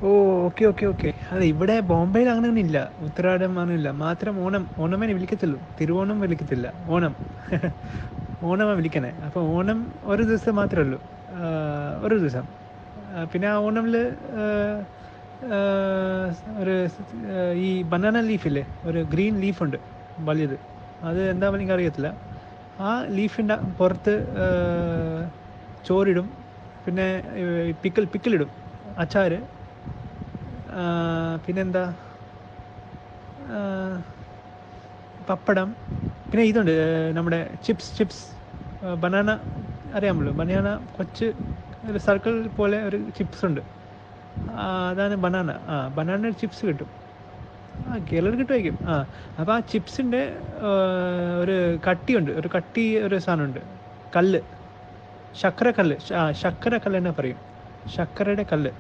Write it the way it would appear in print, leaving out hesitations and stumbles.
ഓ, okay okay okay. അതെ, ഇവിടെ ബോംബെയിൽ അങ്ങനെയൊന്നും ഇല്ല. ഉത്തരാടം അങ്ങനെയില്ല. മാത്രം ഓണം, ഓണമേ വിളിക്കത്തുള്ളൂ. തിരുവോണം വിളിക്കത്തില്ല. ഓണം. ഓണമാണ് വിളിക്കണേ. അപ്പോൾ ഓണം ഒരു ദിവസം മാത്രമേ ഉള്ളൂ. ഒരു ദിവസം. പിന്നെ ആ ഓണമിൽ ഒരു ഈ ബനാന ലീഫില്ലേ, ഒരു ഗ്രീൻ ലീഫുണ്ട് വലിയത്. അത് എന്താ എനിക്ക് അറിയത്തില്ല. ആ ലീഫിൻ്റെ പുറത്ത് ചോറിടും. പിന്നെ പിക്കിളിടും, അച്ചാർ. പിന്നെന്താ, ആ, പപ്പടം. പിന്നെ ഇതുണ്ട്, നമ്മുടെ ചിപ്സ്. ബനാന അറിയാമല്ലോ, ബനാന കൊച്ച് ഒരു സർക്കിൾ പോലെ ഒരു ചിപ്സ് ഉണ്ട്. അതാണ് ബനാന. ബനാന ചിപ്സ് കിട്ടും. കേരളത്തിൽ കിട്ടുമായിരിക്കും. അപ്പോൾ ആ ചിപ്സിൻ്റെ ഒരു കട്ടിയുണ്ട്, ഒരു കട്ടി ഒരു സാധനമുണ്ട്. കല്ല്, ശർക്കര കല്ല്. ശർക്കര കല്ല് തന്നെ പറയും. ശർക്കരയുടെ കല്ല്.